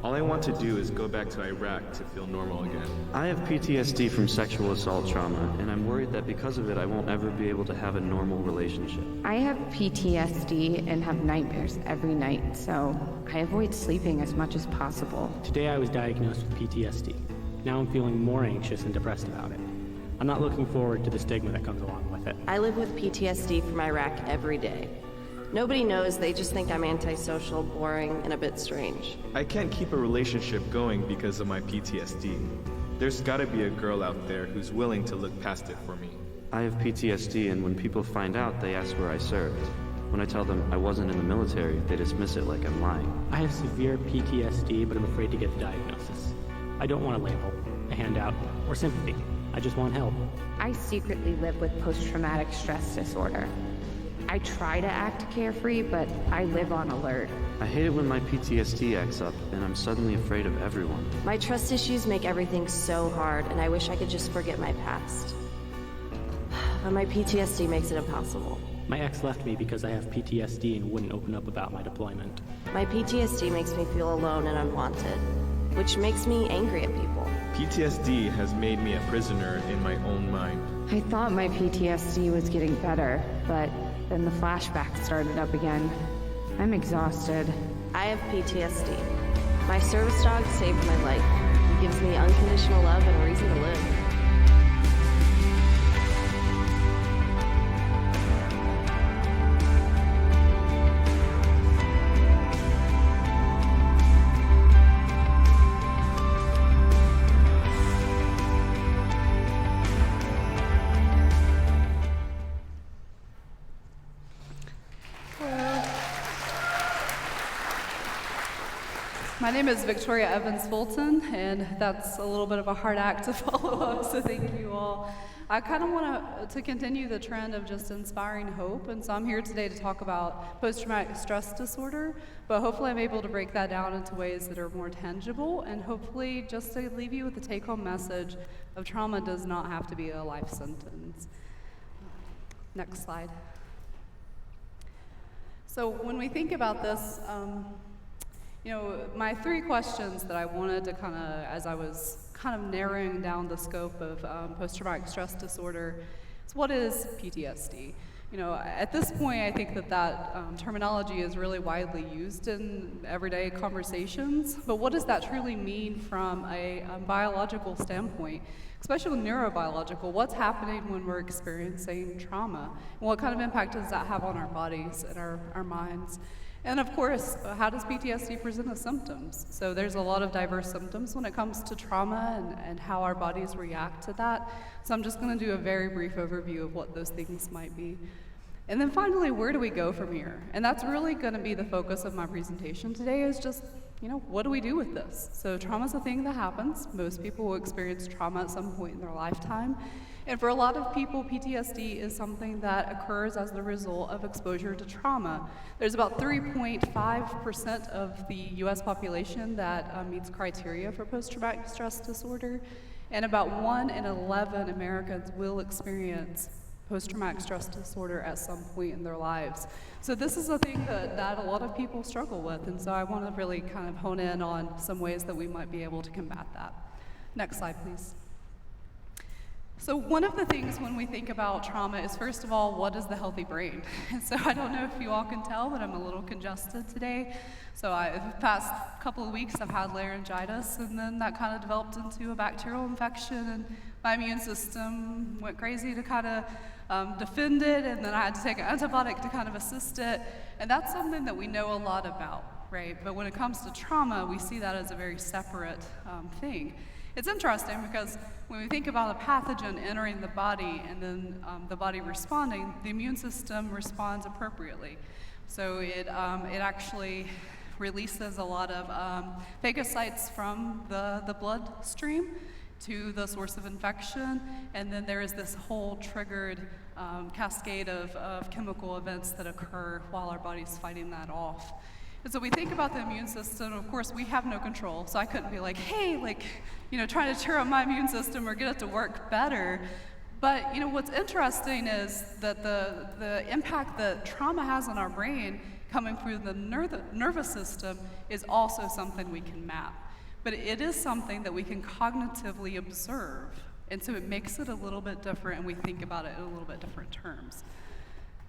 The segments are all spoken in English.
All I want to do is go back to Iraq to feel normal again. I have PTSD from sexual assault trauma, and I'm worried that because of it, I won't ever be able to have a normal relationship. I have PTSD and have nightmares every night, so I avoid sleeping as much as possible. Today I was diagnosed with PTSD. Now I'm feeling more anxious and depressed about it. I'm not looking forward to the stigma that comes along with it. I live with PTSD from Iraq every day. Nobody knows, they just think I'm antisocial, boring, and a bit strange. I can't keep a relationship going because of my PTSD. There's gotta be a girl out there who's willing to look past it for me. I have PTSD, and when people find out, they ask where I served. When I tell them I wasn't in the military, they dismiss it like I'm lying. I have severe PTSD, but I'm afraid to get the diagnosis. I don't want a label, a handout, or sympathy. I just want help. I secretly live with post-traumatic stress disorder. I try to act carefree, but I live on alert. I hate it when my PTSD acts up, and I'm suddenly afraid of everyone. My trust issues make everything so hard, and I wish I could just forget my past. But my PTSD makes it impossible. My ex left me because I have PTSD and wouldn't open up about my deployment. My PTSD makes me feel alone and unwanted, which makes me angry at people. PTSD has made me a prisoner in my own mind. I thought my PTSD was getting better, but then the flashbacks started up again. I'm exhausted. I have PTSD. My service dog saved my life. He gives me unconditional love and a reason to live. My name is Victoria Evans Fulton, and that's a little bit of a hard act to follow up, so thank you all. I kind of want to continue the trend of just inspiring hope, and so I'm here today to talk about post-traumatic stress disorder, but hopefully I'm able to break that down into ways that are more tangible, and hopefully just to leave you with the take-home message of trauma does not have to be a life sentence. Next slide. So when we think about this, my three questions that I wanted to as I was narrowing down the scope of post-traumatic stress disorder, is what is PTSD? At this point, I think that terminology is really widely used in everyday conversations, but what does that truly mean from a biological standpoint, especially neurobiological? What's happening when we're experiencing trauma? And what kind of impact does that have on our bodies and our minds? And of course, how does PTSD present as symptoms? So there's a lot of diverse symptoms when it comes to trauma and how our bodies react to that. So I'm just going to do a very brief overview of what those things might be. And then finally, where do we go from here? And that's really going to be the focus of my presentation today, is just, what do we do with this? So trauma's a thing that happens. Most people will experience trauma at some point in their lifetime. And for a lot of people, PTSD is something that occurs as the result of exposure to trauma. There's about 3.5% of the US population that meets criteria for post-traumatic stress disorder, and about 1 in 11 Americans will experience post-traumatic stress disorder at some point in their lives. So this is a thing that a lot of people struggle with, and so I want to really hone in on some ways that we might be able to combat that. Next slide, please. So one of the things when we think about trauma is, first of all, what is the healthy brain? And so I don't know if you all can tell, but I'm a little congested today. So the past couple of weeks I've had laryngitis, and then that developed into a bacterial infection, and my immune system went crazy to defend it, and then I had to take an antibiotic to assist it. And that's something that we know a lot about, right? But when it comes to trauma, we see that as a very separate thing. It's interesting because when we think about a pathogen entering the body and then the body responding, the immune system responds appropriately. So it actually releases a lot of phagocytes from the bloodstream to the source of infection, and then there is this whole triggered cascade of chemical events that occur while our body's fighting that off. And so we think about the immune system. Of course, we have no control, so I couldn't be like, hey, trying to cheer up my immune system or get it to work better. But what's interesting is that the impact that trauma has on our brain coming through the nervous system is also something we can map. But it is something that we can cognitively observe. And so it makes it a little bit different, and we think about it in a little bit different terms.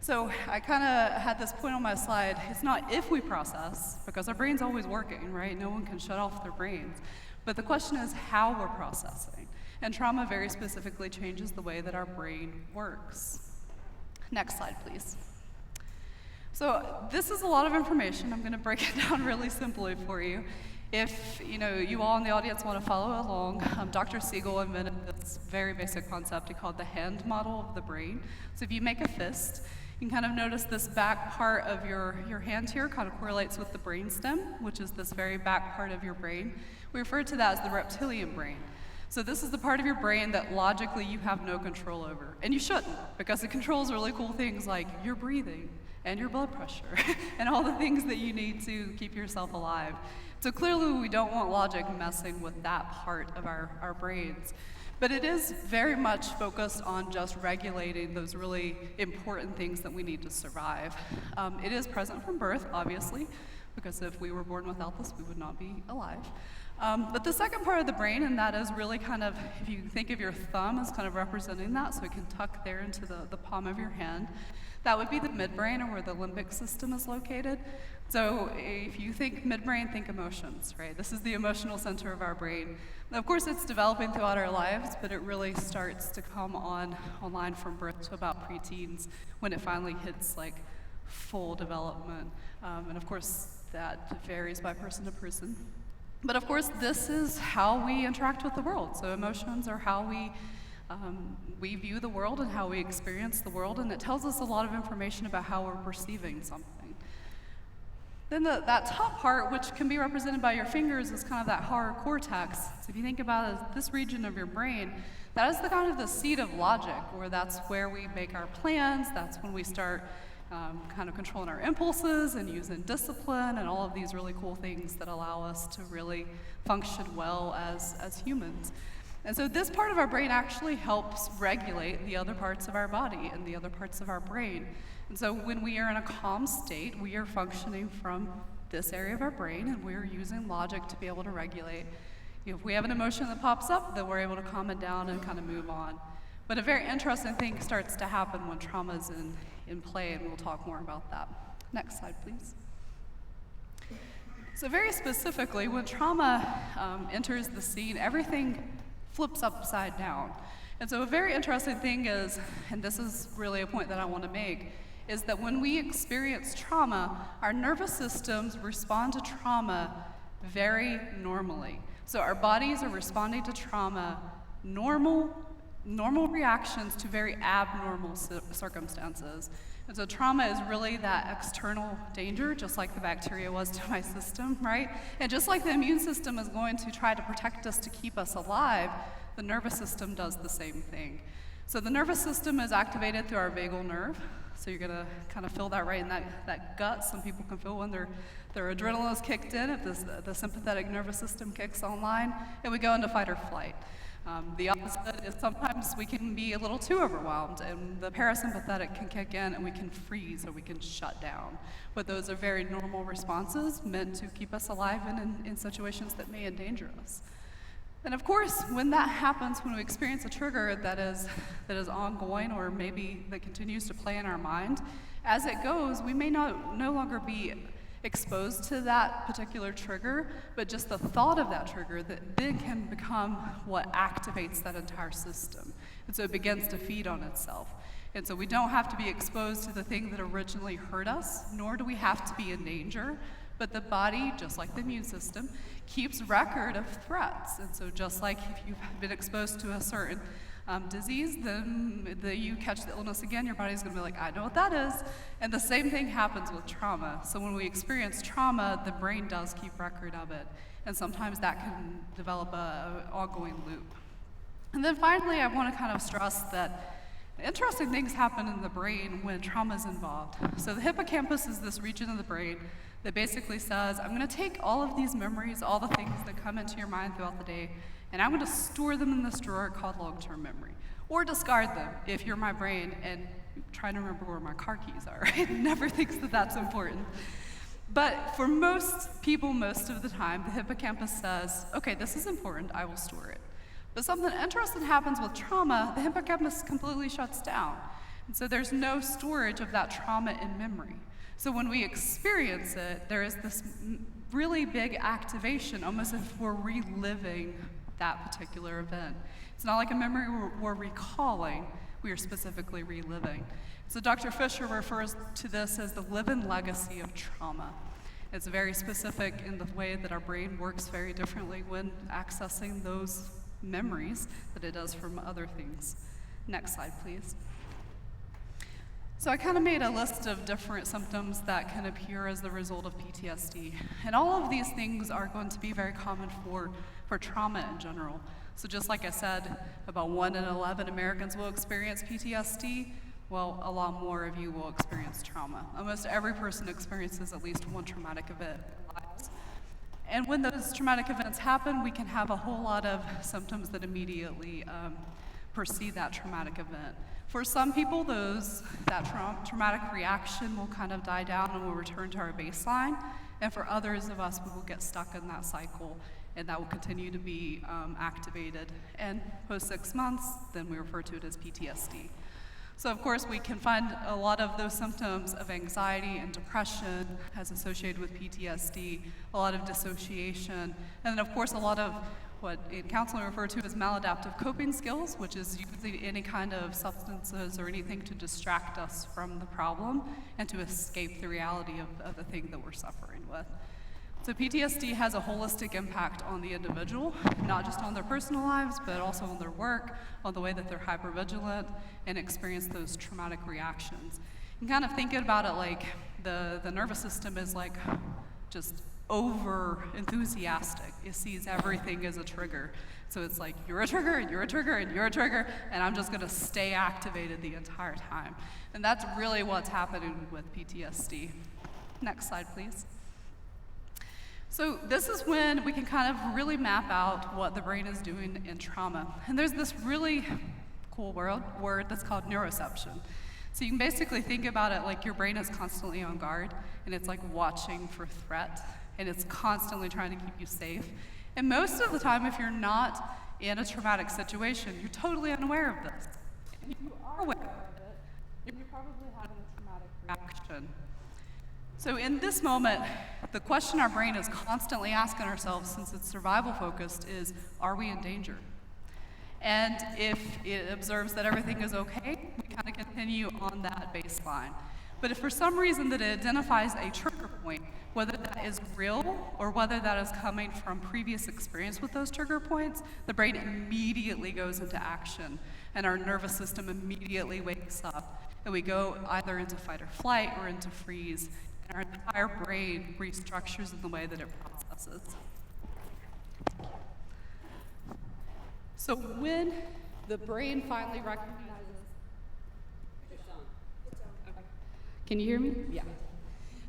So I kind of had this point on my slide. It's not if we process, because our brain's always working, right? No one can shut off their brains. But the question is how we're processing. And trauma very specifically changes the way that our brain works. Next slide, please. So this is a lot of information. I'm going to break it down really simply for you. If you all in the audience want to follow along, Dr. Siegel invented this very basic concept he called the hand model of the brain. So if you make a fist, you can kind of notice this back part of your hand here kind of correlates with the brainstem, which is this very back part of your brain. We refer to that as the reptilian brain. So this is the part of your brain that logically you have no control over. And you shouldn't, because it controls really cool things like your breathing and your blood pressure and all the things that you need to keep yourself alive. So clearly we don't want logic messing with that part of our brains. But it is very much focused on just regulating those really important things that we need to survive. It is present from birth, obviously, because if we were born without this, we would not be alive. But the second part of the brain, and that is really kind of, if you think of your thumb as kind of representing that, so it can tuck there into the palm of your hand, that would be the midbrain, or where the limbic system is located. So if you think midbrain, think emotions, right? This is the emotional center of our brain. Now, of course, it's developing throughout our lives, but it really starts to come online from birth to about preteens, when it finally hits like full development. And of course, that varies by person to person. But of course, this is how we interact with the world. So emotions are how we view the world and how we experience the world, and it tells us a lot of information about how we're perceiving something. Then that top part, which can be represented by your fingers, is kind of that hard cortex. So if you think about it, this region of your brain, that is the kind of the seat of logic, where that's where we make our plans. That's when we start kind of controlling our impulses and using discipline and all of these really cool things that allow us to really function well as humans. And so this part of our brain actually helps regulate the other parts of our body and the other parts of our brain. And so when we are in a calm state, we are functioning from this area of our brain, and we're using logic to be able to regulate. If we have an emotion that pops up, then we're able to calm it down and kind of move on. But a very interesting thing starts to happen when trauma is in play, and we'll talk more about that. Next slide, please. So very specifically, when trauma enters the scene, everything flips upside down. And so a very interesting thing is, and this is really a point that I want to make, is that when we experience trauma, our nervous systems respond to trauma very normally. So our bodies are responding to trauma normal reactions to very abnormal circumstances. And so trauma is really that external danger, just like the bacteria was to my system, right? And just like the immune system is going to try to protect us to keep us alive, the nervous system does the same thing. So the nervous system is activated through our vagal nerve. So you're gonna kind of feel that right in that gut. Some people can feel when their adrenaline is kicked in, if the sympathetic nervous system kicks online, and we go into fight or flight. The opposite is sometimes we can be a little too overwhelmed, and the parasympathetic can kick in, and we can freeze or we can shut down. But those are very normal responses meant to keep us alive in situations that may endanger us. And of course, when that happens, when we experience a trigger that is ongoing, or maybe that continues to play in our mind, as it goes, we may no longer be exposed to that particular trigger, but just the thought of that trigger that then can become what activates that entire system. And so it begins to feed on itself. And so we don't have to be exposed to the thing that originally hurt us, nor do we have to be in danger, but the body, just like the immune system, keeps record of threats. And so just like if you've been exposed to a certain disease, then you catch the illness again, your body's gonna be like, I know what that is. And the same thing happens with trauma. So when we experience trauma, the brain does keep record of it. And sometimes that can develop an ongoing loop. And then finally, I wanna kind of stress that interesting things happen in the brain when trauma is involved. So the hippocampus is this region of the brain that basically says, I'm gonna take all of these memories, all the things that come into your mind throughout the day, and I'm gonna store them in this drawer called long-term memory. Or discard them if you're my brain and I'm trying to remember where my car keys are, right? Never thinks that that's important. But for most people, most of the time, the hippocampus says, okay, this is important, I will store it. But something interesting happens with trauma, the hippocampus completely shuts down. And so there's no storage of that trauma in memory. So when we experience it, there is this really big activation, almost as if we're reliving that particular event. It's not like a memory we're recalling, we are specifically reliving. So Dr. Fisher refers to this as the living legacy of trauma. It's very specific in the way that our brain works very differently when accessing those memories that it does from other things. Next slide, please. So I kind of made a list of different symptoms that can appear as the result of PTSD. And all of these things are going to be very common for trauma in general. So just like I said, about 1 in 11 Americans will experience PTSD. Well, a lot more of you will experience trauma. Almost every person experiences at least one traumatic event in their lives. And when those traumatic events happen, we can have a whole lot of symptoms that immediately precede that traumatic event. For some people, that traumatic reaction will kind of die down and we'll return to our baseline. And for others of us, we will get stuck in that cycle, and that will continue to be activated. And post 6 months, then we refer to it as PTSD. So of course, we can find a lot of those symptoms of anxiety and depression as associated with PTSD, a lot of dissociation, and then of course a lot of what in counseling referred to as maladaptive coping skills, which is usually any kind of substances or anything to distract us from the problem and to escape the reality of the thing that we're suffering with. So PTSD has a holistic impact on the individual, not just on their personal lives, but also on their work, on the way that they're hypervigilant and experience those traumatic reactions. You can kind of think about it like the nervous system is like just over enthusiastic. It sees everything as a trigger. So it's like, you're a trigger, and you're a trigger, and you're a trigger, and I'm just gonna stay activated the entire time. And that's really what's happening with PTSD. Next slide, please. So this is when we can kind of really map out what the brain is doing in trauma. And there's this really cool word that's called neuroception. So you can basically think about it like your brain is constantly on guard, and it's like watching for threat, and it's constantly trying to keep you safe. And most of the time, if you're not in a traumatic situation, you're totally unaware of this. And if you are aware of it, you're probably having a traumatic reaction. So in this moment, the question our brain is constantly asking ourselves, since it's survival focused, is, are we in danger? And if it observes that everything is okay, we kind of continue on that baseline. But if for some reason that it identifies a trigger point, whether that is real or whether that is coming from previous experience with those trigger points, the brain immediately goes into action, and our nervous system immediately wakes up, and we go either into fight or flight or into freeze. And our entire brain restructures in the way that it processes. So when the brain finally recognizes... Can you hear me? Yeah.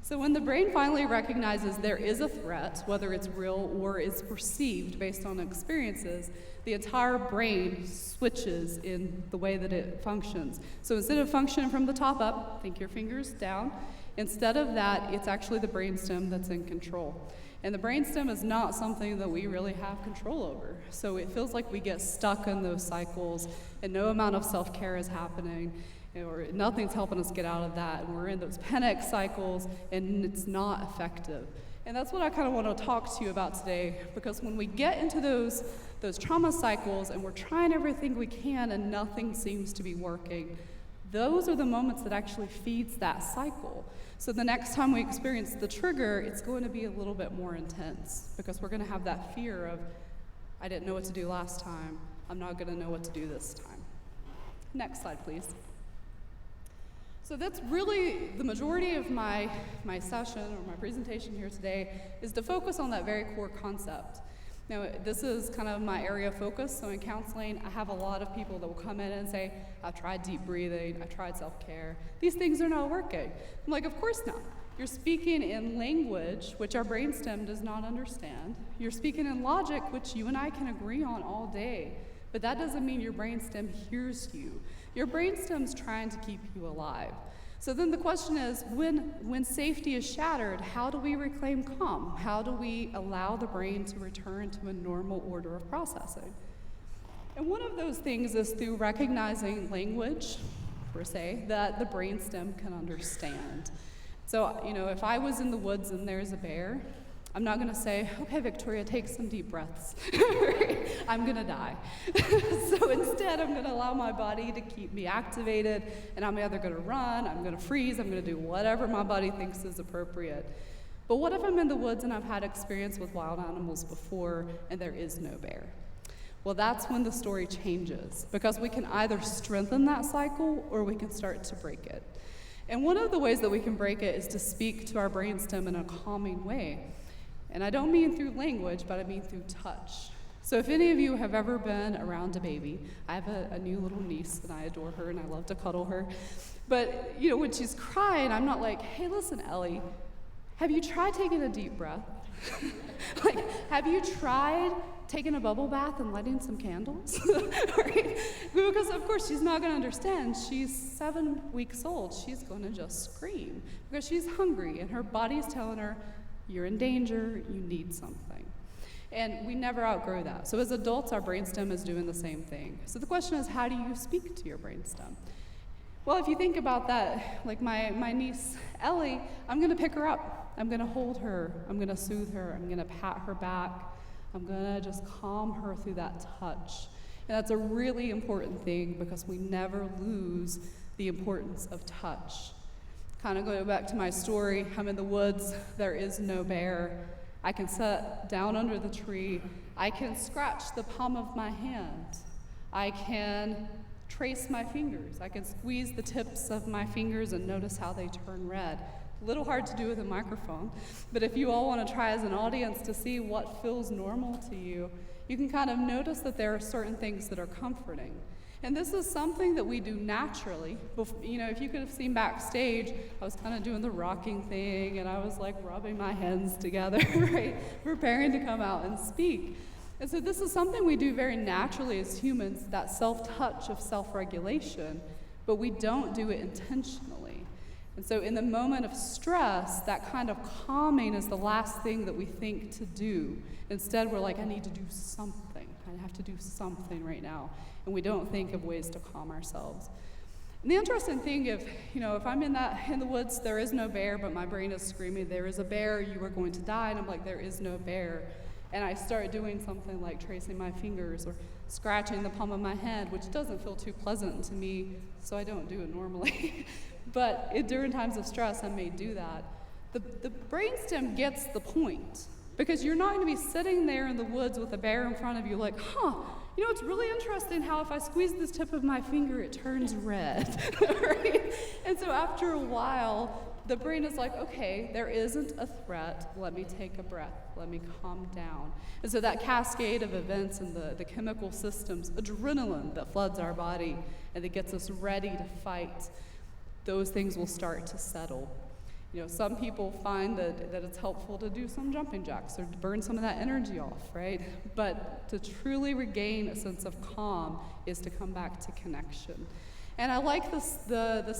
So when the brain finally recognizes there is a threat, whether it's real or it's perceived based on experiences, the entire brain switches in the way that it functions. So instead of functioning from the top up, think your fingers down, instead of that, it's actually the brainstem that's in control. And the brainstem is not something that we really have control over. So it feels like we get stuck in those cycles, and no amount of self-care is happening, or nothing's helping us get out of that. And we're in those panic cycles, and it's not effective. And that's what I kind of want to talk to you about today, because when we get into those trauma cycles and we're trying everything we can and nothing seems to be working, those are the moments that actually feeds that cycle. So the next time we experience the trigger, it's going to be a little bit more intense, because we're going to have that fear of, I didn't know what to do last time, I'm not going to know what to do this time. Next slide, please. So that's really the majority of my session or my presentation here today, is to focus on that very core concept. Now, this is kind of my area of focus, so in counseling, I have a lot of people that will come in and say, I've tried deep breathing, I've tried self-care, these things are not working. I'm like, of course not. You're speaking in language, which our brainstem does not understand. You're speaking in logic, which you and I can agree on all day, but that doesn't mean your brainstem hears you. your brainstem's trying to keep you alive. So then the question is, when safety is shattered, how do we reclaim calm? How do we allow the brain to return to a normal order of processing? And one of those things is through recognizing language, per se, that the brainstem can understand. So, if I was in the woods and there's a bear, I'm not gonna say, okay, Victoria, take some deep breaths. I'm gonna die. So instead, I'm gonna allow my body to keep me activated, and I'm either gonna run, I'm gonna freeze, I'm gonna do whatever my body thinks is appropriate. But what if I'm in the woods and I've had experience with wild animals before and there is no bear? Well, that's when the story changes, because we can either strengthen that cycle or we can start to break it. And one of the ways that we can break it is to speak to our brainstem in a calming way. And I don't mean through language, but I mean through touch. So if any of you have ever been around a baby, I have a new little niece and I adore her and I love to cuddle her. But when she's crying, I'm not like, hey, listen, Ellie, have you tried taking a deep breath? Have you tried taking a bubble bath and lighting some candles? Right? Because of course she's not gonna understand. She's 7 weeks old. She's gonna just scream because she's hungry and her body's telling her, you're in danger, you need something. And we never outgrow that. So as adults, our brainstem is doing the same thing. So the question is, how do you speak to your brainstem? Well, if you think about that, like my niece, Ellie, I'm gonna pick her up. I'm gonna hold her, I'm gonna soothe her, I'm gonna pat her back, I'm gonna just calm her through that touch. And that's a really important thing because we never lose the importance of touch. Kind of going back to my story, I'm in the woods, there is no bear. I can sit down under the tree, I can scratch the palm of my hand, I can trace my fingers, I can squeeze the tips of my fingers and notice how they turn red. A little hard to do with a microphone, but if you all want to try as an audience to see what feels normal to you, you can kind of notice that there are certain things that are comforting. And this is something that we do naturally. If you could have seen backstage, I was kind of doing the rocking thing, and I was like rubbing my hands together, right? Preparing to come out and speak. And so this is something we do very naturally as humans, that self-touch of self-regulation, but we don't do it intentionally. And so in the moment of stress, that kind of calming is the last thing that we think to do. Instead, we're like, I need to do something. I have to do something right now. And we don't think of ways to calm ourselves. And the interesting thing, if I'm in the woods, there is no bear, but my brain is screaming, there is a bear, you are going to die. And I'm like, there is no bear. And I start doing something like tracing my fingers or scratching the palm of my hand, which doesn't feel too pleasant to me, so I don't do it normally. But during times of stress, I may do that. The brainstem gets the point, because you're not going to be sitting there in the woods with a bear in front of you like, it's really interesting how if I squeeze this tip of my finger, it turns red, right? And so after a while, the brain is like, okay, there isn't a threat, let me take a breath, let me calm down. And so that cascade of events and the chemical systems, adrenaline that floods our body and that gets us ready to fight, those things will start to settle. Some people find that it's helpful to do some jumping jacks or to burn some of that energy off, right? But to truly regain a sense of calm is to come back to connection. And I like the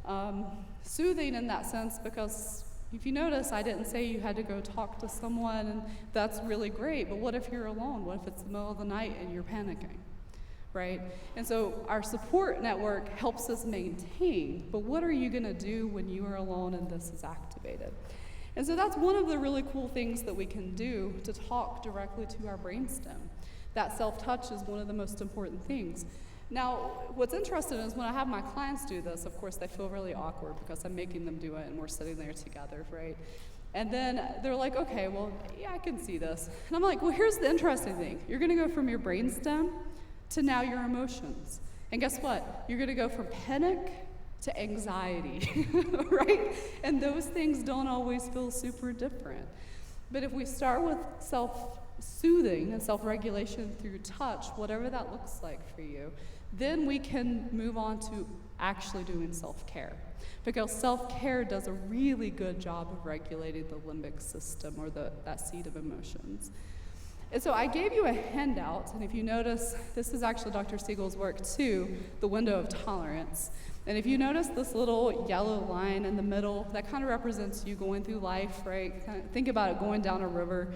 self-soothing in that sense, because if you notice, I didn't say you had to go talk to someone, and that's really great, but what if you're alone? What if it's the middle of the night and you're panicking? Right? And so our support network helps us maintain, but what are you going to do when you are alone and this is activated? And so that's one of the really cool things that we can do to talk directly to our brainstem. That self-touch is one of the most important things. Now, what's interesting is when I have my clients do this, of course, they feel really awkward because I'm making them do it and we're sitting there together, right? And then they're like, okay, well, yeah, I can see this. And I'm like, well, here's the interesting thing. You're going to go from your brainstem to now your emotions. And guess what? You're gonna go from panic to anxiety, right? And those things don't always feel super different. But if we start with self-soothing and self-regulation through touch, whatever that looks like for you, then we can move on to actually doing self-care. Because self-care does a really good job of regulating the limbic system, or that seat of emotions. And so I gave you a handout, and if you notice, this is actually Dr. Siegel's work too, the window of tolerance. And if you notice this little yellow line in the middle, that kind of represents you going through life, right? Kind of think about it going down a river.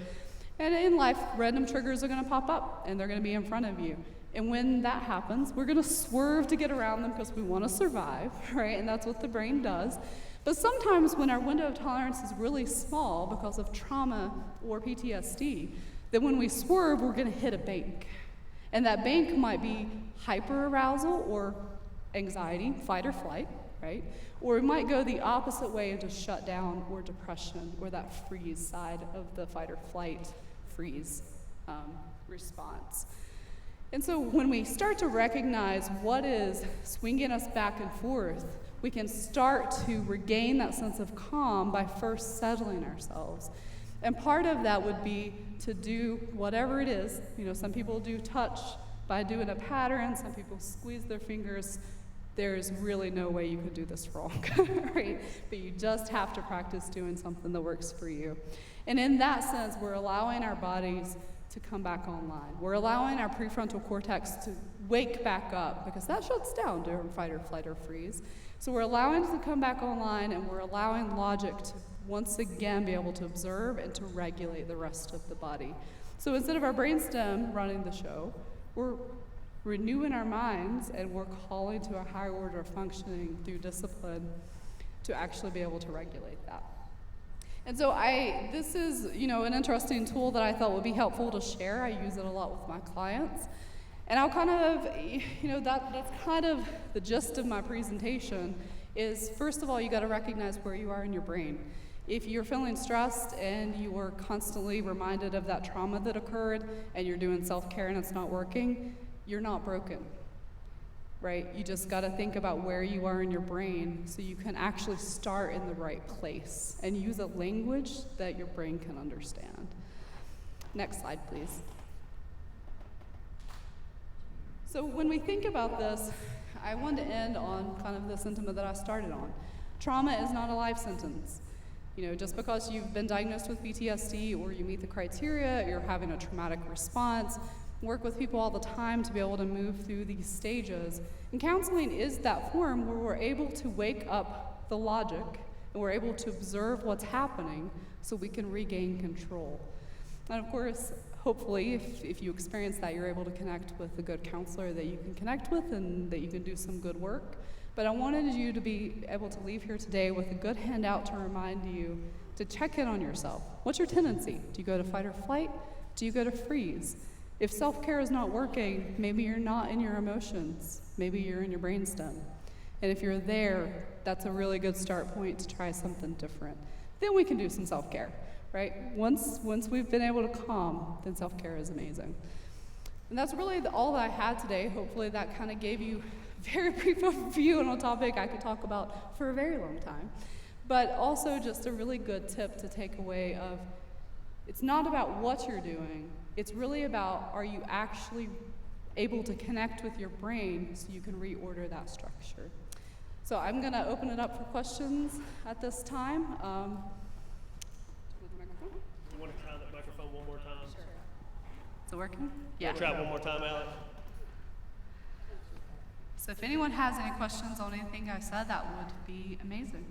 And in life, random triggers are going to pop up, and they're going to be in front of you. And when that happens, we're going to swerve to get around them because we want to survive, right? And that's what the brain does. But sometimes when our window of tolerance is really small because of trauma or PTSD, then when we swerve, we're going to hit a bank. And that bank might be hyperarousal or anxiety, fight or flight, right? Or it might go the opposite way into shutdown or depression, or that freeze side of the fight or flight freeze response. And so when we start to recognize what is swinging us back and forth, we can start to regain that sense of calm by first settling ourselves. And part of that would be to do whatever it is. You know, some people do touch by doing a pattern, some people squeeze their fingers. There's really no way you could do this wrong, right? But you just have to practice doing something that works for you. And in that sense, we're allowing our bodies to come back online. We're allowing our prefrontal cortex to wake back up, because that shuts down during fight or flight or freeze. So we're allowing it to come back online, and we're allowing logic to once again be able to observe and to regulate the rest of the body. So instead of our brainstem running the show, we're renewing our minds, and we're calling to a higher order of functioning through discipline to actually be able to regulate that. And so this is, an interesting tool that I thought would be helpful to share. I use it a lot with my clients. And I'll kind of, that's kind of the gist of my presentation is, first of all, you got to recognize where you are in your brain. If you're feeling stressed and you are constantly reminded of that trauma that occurred and you're doing self-care and it's not working, you're not broken, right? You just got to think about where you are in your brain so you can actually start in the right place and use a language that your brain can understand. Next slide, please. So when we think about this, I want to end on kind of the sentiment that I started on. Trauma is not a life sentence. Just because you've been diagnosed with PTSD or you meet the criteria, you're having a traumatic response, work with people all the time to be able to move through these stages. And counseling is that form where we're able to wake up the logic and we're able to observe what's happening so we can regain control. And of course, hopefully, if you experience that, you're able to connect with a good counselor that you can connect with and that you can do some good work. But I wanted you to be able to leave here today with a good handout to remind you to check in on yourself. What's your tendency? Do you go to fight or flight? Do you go to freeze? If self-care is not working, maybe you're not in your emotions. Maybe you're in your brainstem. And if you're there, that's a really good start point to try something different. Then we can do some self-care, right? Once we've been able to calm, then self-care is amazing. And that's really all that I had today. Hopefully that kind of gave you a very brief overview on a topic I could talk about for a very long time. But also just a really good tip to take away of, it's not about what you're doing, it's really about, are you actually able to connect with your brain so you can reorder that structure. So I'm going to open it up for questions at this time. You want to try that microphone one more time? Sure. Is it working? Yeah. Try it one more time, Alex. So if anyone has any questions on anything I said, that would be amazing.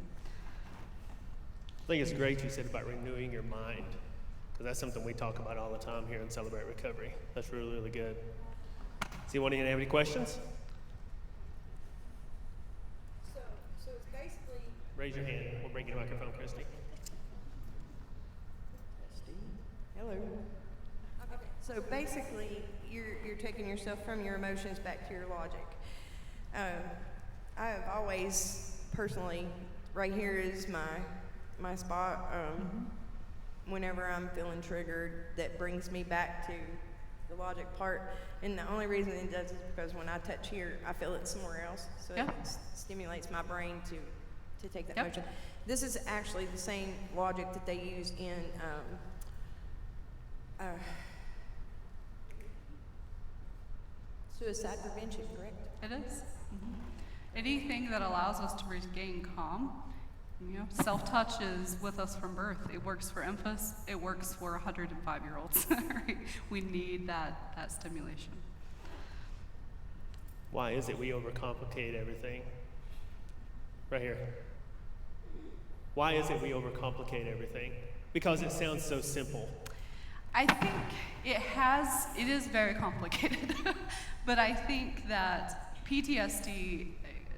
I think it's great you said about renewing your mind, because that's something we talk about all the time here in Celebrate Recovery. That's really, really good. Does anyone have any questions? So it's basically... Raise your hand. We'll bring you the microphone, Christy. Hello. Okay. So basically, you're taking yourself from your emotions back to your logic. I have always, personally, right here is my spot. Whenever I'm feeling triggered, that brings me back to the logic part. And the only reason it does is because when I touch here, I feel it somewhere else. So it stimulates my brain to take that motion. This is actually the same logic that they use in suicide prevention, correct? It is. Anything that allows us to regain calm You know, self-touch is with us from birth. It works for infants. It works for 105-year-olds. Right? We need that stimulation. Why is it we overcomplicate everything? Right here. Why is it we overcomplicate everything? Because it sounds so simple. I think it is very complicated, but I think that PTSD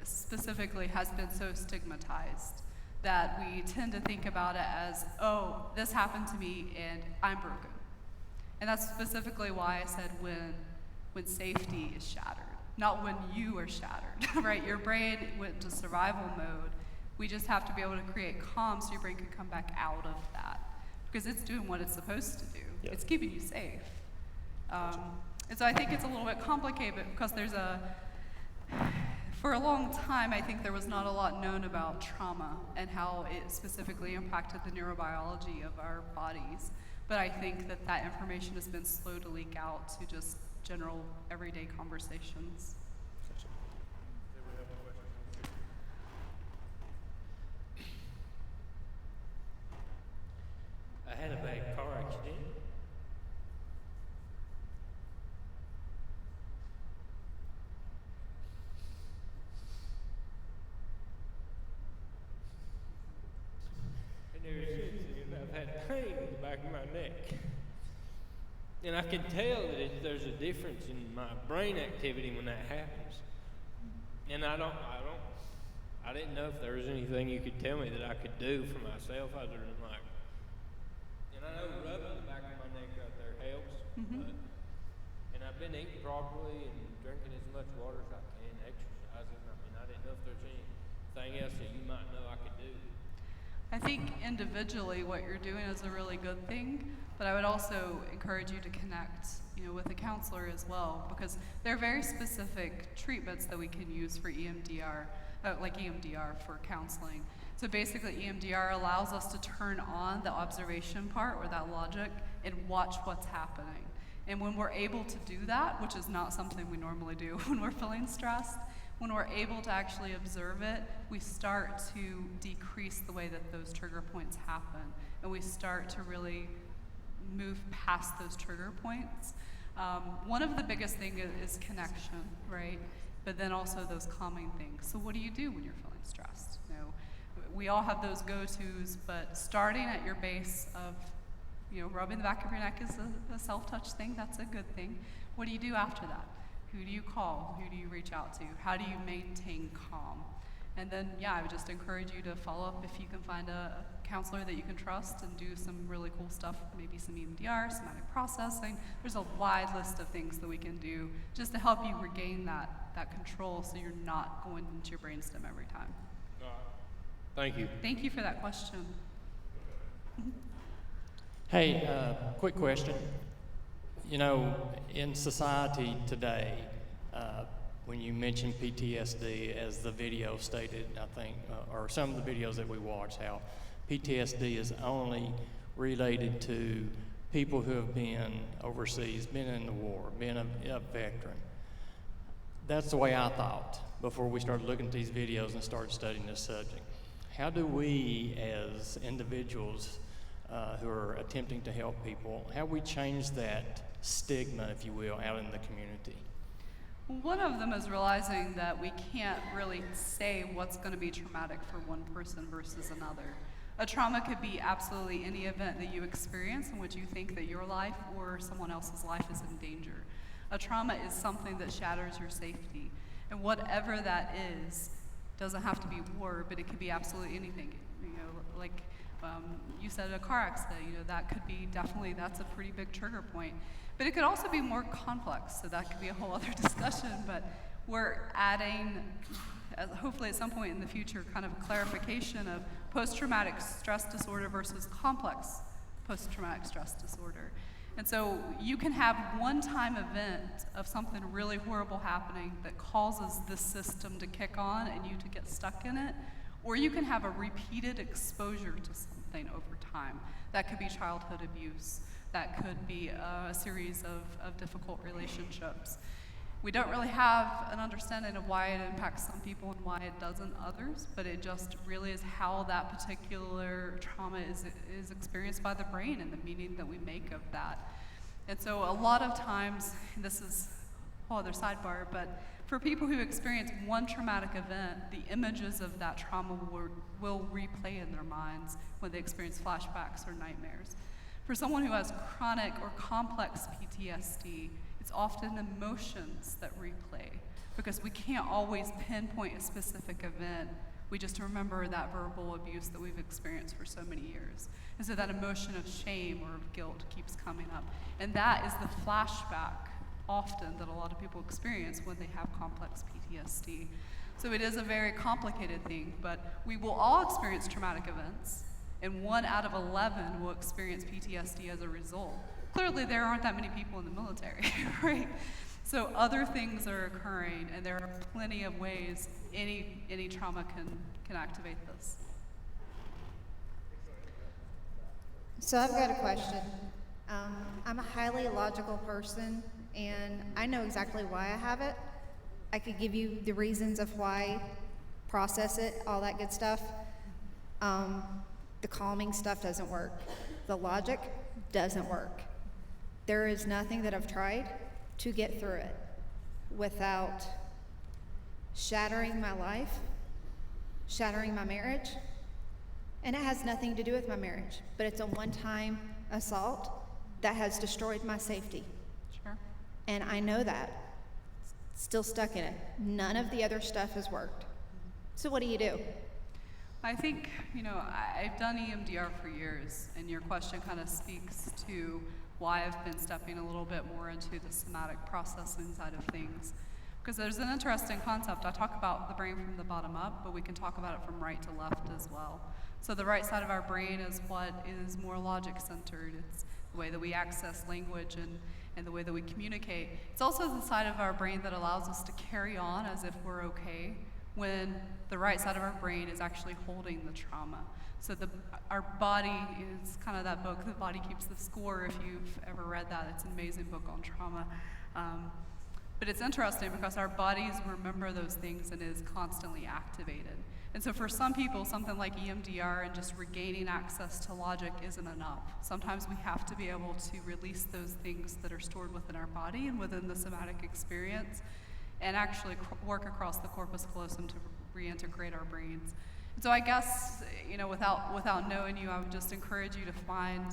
specifically has been so stigmatized that we tend to think about it as, oh, this happened to me and I'm broken. And that's specifically why I said when safety is shattered, not when you are shattered, right? Your brain went to survival mode. We just have to be able to create calm so your brain can come back out of that, because it's doing what it's supposed to do. Yeah. It's keeping you safe. And so I think it's a little bit complicated because for a long time, I think there was not a lot known about trauma and how it specifically impacted the neurobiology of our bodies. But I think that information has been slow to leak out to just general everyday conversations. I had a bad car accident. And ever since then, I've had pain in the back of my neck. And I can tell that there's a difference in my brain activity when that happens. And I didn't know if there was anything you could tell me that I could do for myself other than like, and I know rubbing the back of my neck right there helps, but, and I've been eating properly and drinking as much water as I can, exercising. I mean, I didn't know if there's anything else that you might know I could do. I think individually what you're doing is a really good thing, but I would also encourage you to connect, with a counselor as well, because there are very specific treatments that we can use for EMDR, like EMDR for counseling. So basically EMDR allows us to turn on the observation part or that logic and watch what's happening. And when we're able to do that, which is not something we normally do when we're feeling stressed, when we're able to actually observe it, we start to decrease the way that those trigger points happen. And we start to really move past those trigger points. One of the biggest things is connection, right? But then also those calming things. So what do you do when you're feeling stressed? We all have those go-tos, but starting at your base of, rubbing the back of your neck is a self-touch thing. That's a good thing. What do you do after that? Who do you call? Who do you reach out to? How do you maintain calm? And then, I would just encourage you to follow up if you can find a counselor that you can trust and do some really cool stuff, maybe some EMDR, somatic processing. There's a wide list of things that we can do just to help you regain that control so you're not going into your brainstem every time. Thank you. Thank you for that question. Hey, quick question. In society today, when you mention PTSD, as the video stated, I think, or some of the videos that we watched, how PTSD is only related to people who have been overseas, been in the war, been a veteran. That's the way I thought before we started looking at these videos and started studying this subject. How do we, as individuals who are attempting to help people, how we change that stigma, if you will, out in the community? One of them is realizing that we can't really say what's going to be traumatic for one person versus another. A trauma could be absolutely any event that you experience in which you think that your life or someone else's life is in danger. A trauma is something that shatters your safety. And whatever that is, doesn't have to be war, but it could be absolutely anything. Like you said, a car accident, that could be definitely, that's a pretty big trigger point. But it could also be more complex, so that could be a whole other discussion. But we're adding, hopefully at some point in the future, kind of a clarification of post-traumatic stress disorder versus complex post-traumatic stress disorder. And so you can have one-time event of something really horrible happening that causes this system to kick on and you to get stuck in it, or you can have a repeated exposure to something over time. That could be childhood abuse. That could be a series of difficult relationships. We don't really have an understanding of why it impacts some people and why it doesn't others, but it just really is how that particular trauma is experienced by the brain and the meaning that we make of that. And so a lot of times, this is a whole other sidebar, but for people who experience one traumatic event, the images of that trauma will replay in their minds when they experience flashbacks or nightmares. For someone who has chronic or complex PTSD, it's often emotions that replay because we can't always pinpoint a specific event. We just remember that verbal abuse that we've experienced for so many years. And so that emotion of shame or of guilt keeps coming up. And that is the flashback often that a lot of people experience when they have complex PTSD. So it is a very complicated thing, but we will all experience traumatic events, and 1 out of 11 will experience PTSD as a result. Clearly, there aren't that many people in the military, right? So other things are occurring, and there are plenty of ways any trauma can activate this. So I've got a question. I'm a highly logical person, and I know exactly why I have it. I could give you the reasons of why, process it, all that good stuff. The calming stuff doesn't work. The logic doesn't work. There is nothing that I've tried to get through it without shattering my life, shattering my marriage, and it has nothing to do with my marriage, but it's a one-time assault that has destroyed my safety. Sure. And I know that. Still stuck in it. None of the other stuff has worked. So what do you do? I think, I've done EMDR for years, and your question kind of speaks to why I've been stepping a little bit more into the somatic processing side of things. Because there's an interesting concept. I talk about the brain from the bottom up, but we can talk about it from right to left as well. So the right side of our brain is what is more logic-centered. It's the way that we access language and the way that we communicate. It's also the side of our brain that allows us to carry on as if we're okay when the right side of our brain is actually holding the trauma. So our body is kind of that book, The Body Keeps the Score, if you've ever read that. It's an amazing book on trauma. But it's interesting because our bodies remember those things and is constantly activated. And so for some people, something like EMDR and just regaining access to logic isn't enough. Sometimes we have to be able to release those things that are stored within our body and within the somatic experience and actually work across the corpus callosum to reintegrate our brains. And so I guess, without knowing you, I would just encourage you to find,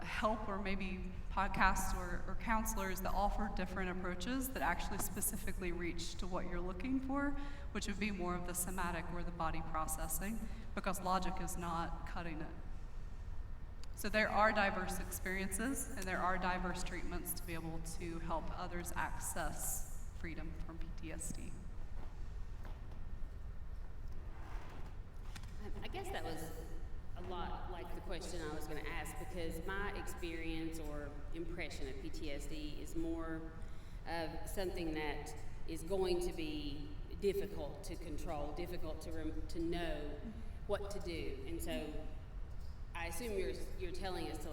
help or maybe podcasts or counselors that offer different approaches that actually specifically reach to what you're looking for, which would be more of the somatic or the body processing, because logic is not cutting it. So there are diverse experiences and there are diverse treatments to be able to help others access freedom from PTSD. I guess that was a lot like the question I was going to ask, because my experience or impression of PTSD is more of something that is going to be difficult to control, difficult to know what to do. And so I assume you're telling us to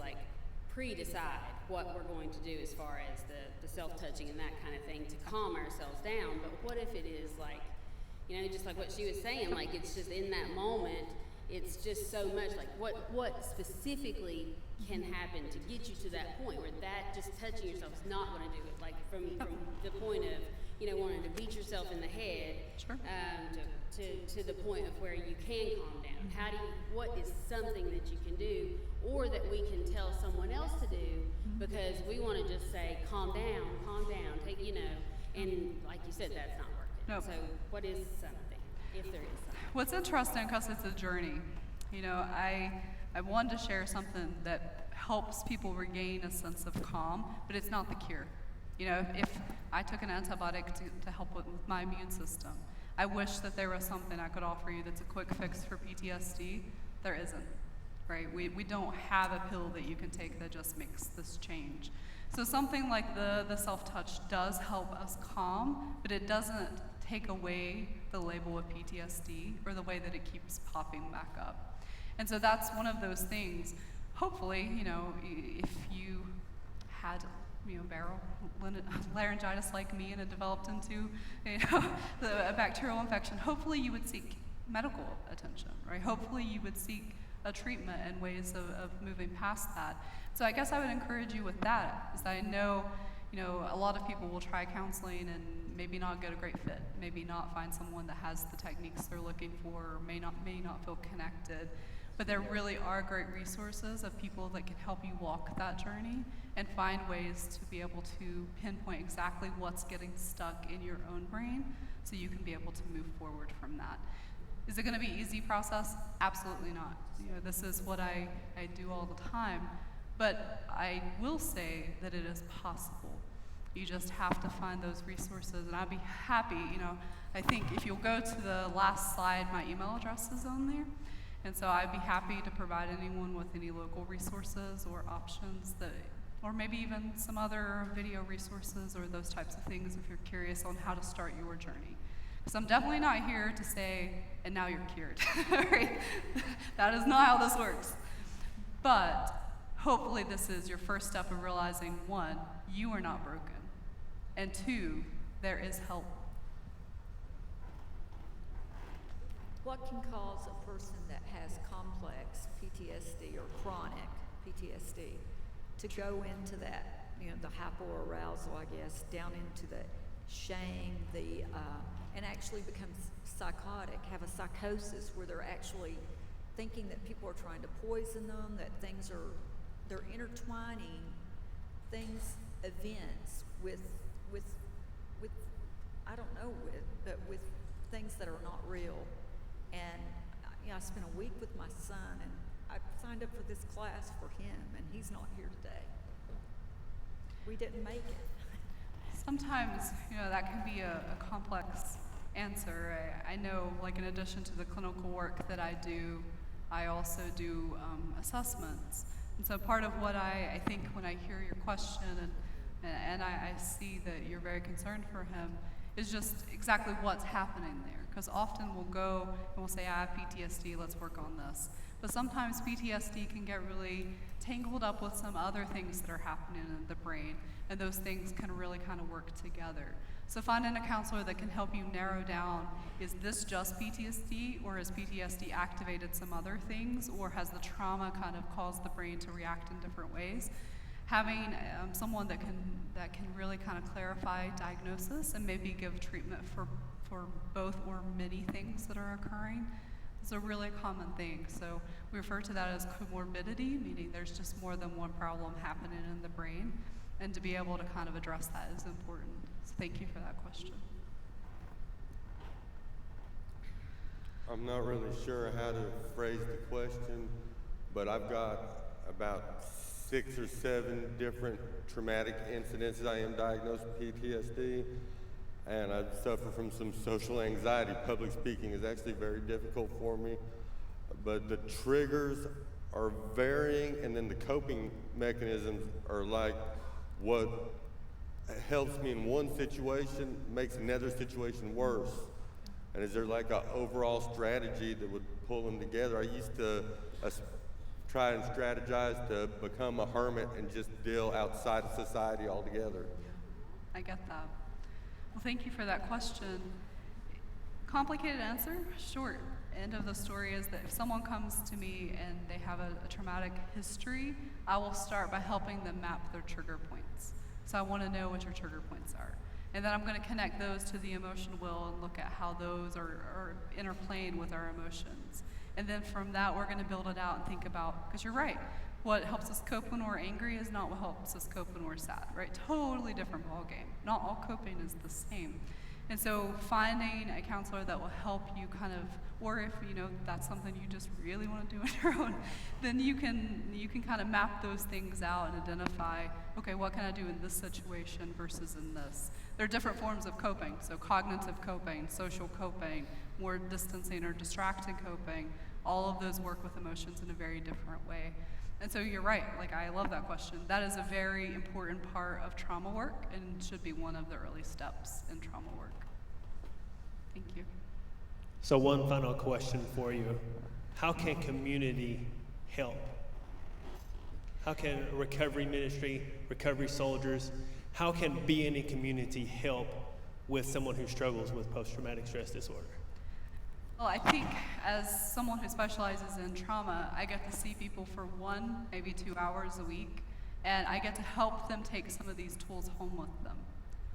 pre-decide what we're going to do as far as the self-touching and that kind of thing to calm ourselves down. But what if it is just like what she was saying, it's just in that moment, it's just so much what specifically can happen to get you to that point where that just touching yourself is not going to do it, from the point of wanting to beat yourself in the head, sure. to the point of where you can calm down. What is something that you can do or that we can tell someone else to do, because we want to just say calm down, take and like you said, that's not working. Nope. So what is something, if there is something? What's interesting, because it's a journey, I wanted to share something that helps people regain a sense of calm, but it's not the cure. If I took an antibiotic to help with my immune system, I wish that there was something I could offer you that's a quick fix for PTSD. There isn't, right? We don't have a pill that you can take that just makes this change. So something like the self-touch does help us calm, but it doesn't take away the label of PTSD or the way that it keeps popping back up. And so that's one of those things. Hopefully, if you had laryngitis like me and it developed into, a bacterial infection, hopefully you would seek medical attention, right? Hopefully you would seek a treatment and ways of moving past that. So I guess I would encourage you with that, is I know, a lot of people will try counseling and maybe not get a great fit, maybe not find someone that has the techniques they're looking for, or may not feel connected. But there really are great resources of people that can help you walk that journey and find ways to be able to pinpoint exactly what's getting stuck in your own brain so you can be able to move forward from that. Is it going to be an easy process? Absolutely not. This is what I do all the time. But I will say that it is possible. You just have to find those resources, and I'd be happy, I think if you'll go to the last slide, my email address is on there. And so I'd be happy to provide anyone with any local resources or options or maybe even some other video resources or those types of things if you're curious on how to start your journey. Because I'm definitely not here to say, and now you're cured, right? That is not how this works. But hopefully this is your first step of realizing, one, you are not broken, and two, there is help. What can cause a person that has complex PTSD or chronic PTSD to go into that, the hypoarousal, I guess, down into the shame, and actually become psychotic, have a psychosis where they're actually thinking that people are trying to poison them, that they're intertwining events with I don't know, but with things that are not real. And I spent a week with my son, and I signed up for this class for him, and he's not here today. We didn't make it. Sometimes, that can be a complex answer. I know, like, in addition to the clinical work that I do, I also do assessments. And so part of what I think when I hear your question and I see that you're very concerned for him is just exactly what's happening there. Because often we'll go and we'll say, I have PTSD, let's work on this. But sometimes PTSD can get really tangled up with some other things that are happening in the brain, and those things can really kind of work together. So finding a counselor that can help you narrow down, is this just PTSD, or has PTSD activated some other things, or has the trauma kind of caused the brain to react in different ways? Having someone that can really kind of clarify diagnosis and maybe give treatment for both or many things that are occurring is a really common thing. So we refer to that as comorbidity, meaning there's just more than one problem happening in the brain, and to be able to kind of address that is important. So thank you for that question. I'm not really sure how to phrase the question, but I've got about 6 or 7 different traumatic incidents. I am diagnosed with PTSD, and I suffer from some social anxiety. Public speaking is actually very difficult for me, but the triggers are varying, and then the coping mechanisms are like what helps me in one situation makes another situation worse. And is there like an overall strategy that would pull them together? I used to try and strategize to become a hermit and just deal outside of society altogether. I get that. Well, thank you for that question. Complicated answer? Short. End of the story is that if someone comes to me and they have a traumatic history, I will start by helping them map their trigger points. So I want to know what your trigger points are. And then I'm going to connect those to the emotion wheel and look at how those are interplaying with our emotions. And then from that, we're going to build it out and think about, because you're right, what helps us cope when we're angry is not what helps us cope when we're sad, right? Totally different ballgame. Not all coping is the same. And so finding a counselor that will help you kind of, or if that's something you just really want to do on your own, then you can kind of map those things out and identify, okay, what can I do in this situation versus in this? There are different forms of coping, so cognitive coping, social coping, more distancing or distracted coping, all of those work with emotions in a very different way. And so you're right, I love that question. That is a very important part of trauma work and should be one of the early steps in trauma work. Thank you. So one final question for you. How can community help? How can a recovery ministry, recovery soldiers, how can being in community help with someone who struggles with post-traumatic stress disorder? Well, I think as someone who specializes in trauma, I get to see people for 1, maybe 2 hours a week, and I get to help them take some of these tools home with them.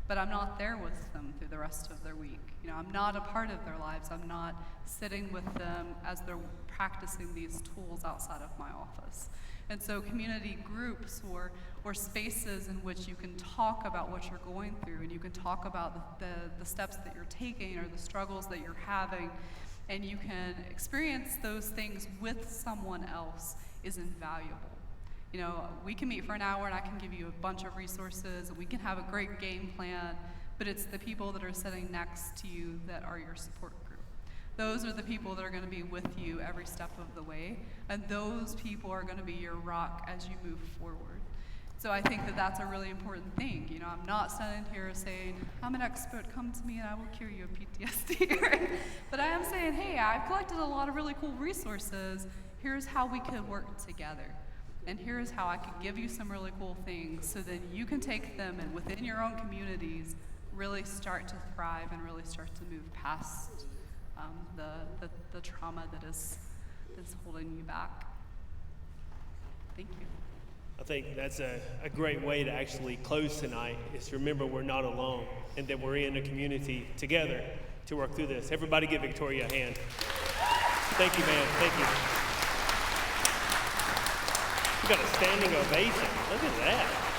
But I'm not there with them through the rest of their week. You know, I'm not a part of their lives. I'm not sitting with them as they're practicing these tools outside of my office. And so community groups or spaces in which you can talk about what you're going through, and you can talk about the steps that you're taking or the struggles that you're having, and you can experience those things with someone else is invaluable. You know, we can meet for an hour and I can give you a bunch of resources and we can have a great game plan, but it's the people that are sitting next to you that are your support group. Those are the people that are going to be with you every step of the way, and those people are going to be your rock as you move forward. So I think that that's a really important thing. You know, I'm not standing here saying, I'm an expert, come to me and I will cure you of PTSD, right? But I am saying, hey, I've collected a lot of really cool resources. Here's how we could work together. And here's how I could give you some really cool things so that you can take them and within your own communities really start to thrive and really start to move past the trauma that's holding you back. Thank you. I think that's a great way to actually close tonight, is to remember we're not alone and that we're in a community together to work through this. Everybody give Victoria a hand. Thank you, man. Thank you. You got a standing ovation. Look at that.